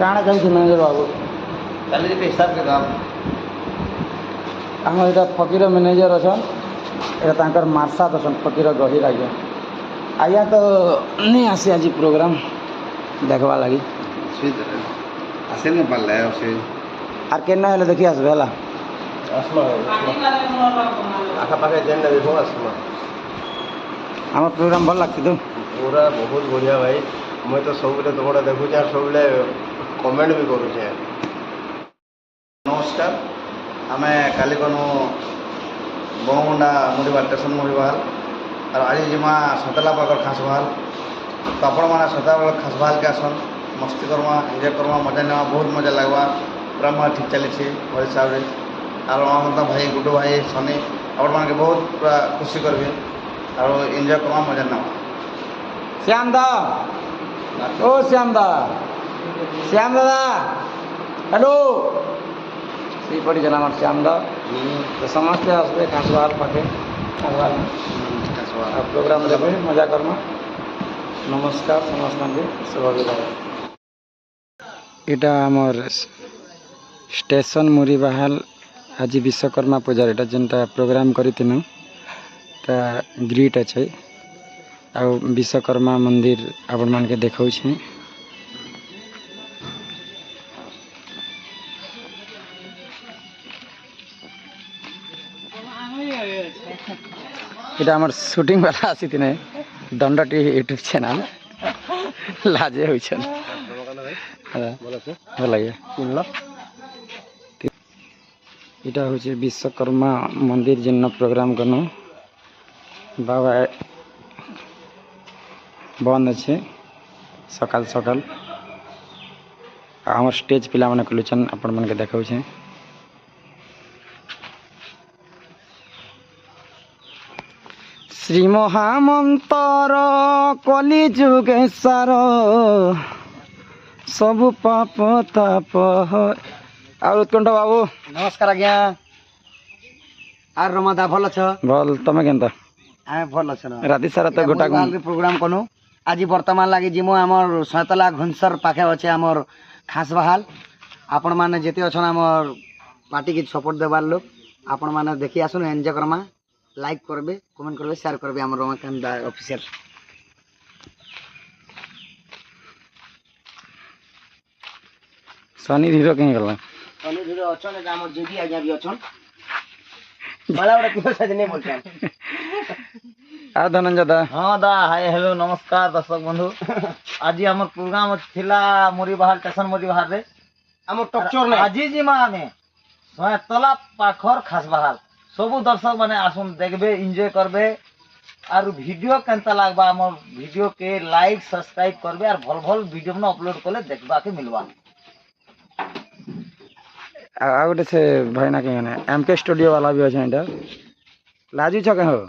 କାଣା ଚାଲିଛି ମ୍ୟାନେଜର ବାବୁ? ଚାଲିଛି ହିସାବ କିତାବ। ଆମର ଏଇଟା ଫକୀର ମ୍ୟାନେଜର ଅଛନ୍, ଏଇଟା ତାଙ୍କର ମାର୍ସାତ ଅଛନ୍ ଫକୀର ଗହିର ଆଜ୍ଞା। ଆଜ୍ଞା ତ ନେଇ ଆସି ଆଜି ପ୍ରୋଗ୍ରାମ ଦେଖବା ଲାଗି ଆସି ନାଇଁ ପାରିଲେ ସେ ଆର୍ କେନ୍ ହେଲେ ଦେଖି ଆସିବେ ହେଲା। ଆସମା ଆଖାପାଖେ ଯେନ୍ ଦେଖ ଆସମା। আমার প্রোগ্রাম ভাল লাগছে তো? ପୁରା ବହୁତ ବଢ଼ିଆ ଭାଇ। ମୁଇଁ ତ ସବୁବେଳେ ତୁମଟା ଦେଖୁଛେ ଆଉ ସବୁବେଳେ କମେଣ୍ଟ ବି କରୁଛେ। ନମସ୍କାର, ଆମେ କାଲି ଗନୁ ବମୁଣ୍ଡା ମୁଡ଼ିବାଲ ଷ୍ଟେସନ ମୁଡ଼ିବାଲ ଆଉ ଆଜି ଯିମା ସତେଲା ପାଖର ଖାସ ବାହାଲ। ତ ଆପଣମାନେ ସଦାବେଳେ ଖାସ ବାହାଲକେ ଆସନ୍, ମସ୍ତି କର୍ମା, ଏନ୍ଜୟ କର୍ମା, ମଜା ନେବା, ବହୁତ ମଜା ଲାଗ୍ବା। ପୁରା ମୋର ଠିକ୍ ଚାଲିଛି ଭଲ ହିସାବରେ। ଆଉ ଆମର ତ ଭାଇ ଗୁଡ଼ୁ ଭାଇ ସନି ଆପଣମାନକେ ବହୁତ ପୁରା ଖୁସି କରିବେ ଆଉ ଏନ୍ଜୟ କର୍ମା, ମଜା ନେବା। শ্যাম দা, ও শ্যাম দা, শ্যাম দাদা, হ্যালো। সেই পড়িছেন আমার শ্যাম দা। তো সমস্তে আসবে খাসবাহাল পাখে, খাসবাহাল প্রোগ্রাম দেবে, মজা করমা। নমস্কার সমস্ত শুভ বিদায়। এটা আমার স্টেশন মুড়িবাহাল আজ বিশ্বকর্মা পূজার এটা যেটা প্রোগ্রাম করিতিনু তা গ্রিট আছে ଆଉ ବିଶ୍ୱକର୍ମା ମନ୍ଦିର ଆପଣମାନଙ୍କୁ ଦେଖାଉଛି। এটা আমার শুটিং বেলা আসিথিনে দণ্ডটি ୟୁଟ୍ୟୁବ୍ ଚ୍ୟାନେଲ୍ ଲାଜେ ହଉଛନ୍। ଭଲ ଲାଗେ। এটা হচ্ছে বিশ্বকর্মা মন্দির জন্য প্রোগ্রাম করনু বাবা বন্ধ আছে সকাল সকাল। আমার স্টেজ পিলা মানে খুলুছন আপন মানকে দেখাউছে। শ্রী মহামন্তর কলি যুগেশ্বর সবু পাপ তাপ। আর উৎকণ্ঠ বাবু নমস্কার আজ্ঞা। আর রমাদা ভাল অছ? ভাল, তুমি কেনতা? আমি ভাল অছ। রাতি সারা তো গোটা প্রোগ্রাম কনু আজি বর্তমান লাগি জিমু আমার সয়তলা ঘনসর পাখে অছে আমার খাস বাহাল। আপন মানে যেতে অছন আমার পার্টি কি সপোর্ট দেবার লোক, আপন মানে দেখি আসুন, এনজয় করমা, লাইক করবে, কমেন্ট করবে, শেয়ার করবে আমার রমাকান্ত অফিসিয়াল। সনি হিরো কেন গলা? সনি হিরো অছন, এটা আমার জেডি আজ্ঞা বি অছন। বলা ওটা কিও সাথে নেই বলছেন। আর ধনঞ্জয় দা? হ্যাঁ দা, হাই হ্যালো নমস্কার দর্শক বন্ধু। আজি আমার প্রোগ্রাম ছিলা মুড়িবাহাল স্টেশন মুড়িবাহাল রে আমার টকচর নে আজি জিমা আমি সয়তলা পাখর খাসবাহাল। সবু দর্শক মানে আসুন, দেখবে, এনজয় করবে আর ভিডিও কেনতা লাগবা আমার ভিডিও কে লাইক সবসক্রাইব করবে আর ভাল ভাল ভিডিও মানে আপলোড করলে দেখবাকে মিলবা। ଆଉ ଗୋଟେ ସେ ଭାଇନା କେମାନେ MK ଷ୍ଟୁଡ଼ିଓ ବାଲା ବି ଅଛନ୍। ଏଇଟା ଲାଜୁଛ କେଁ ହୋ?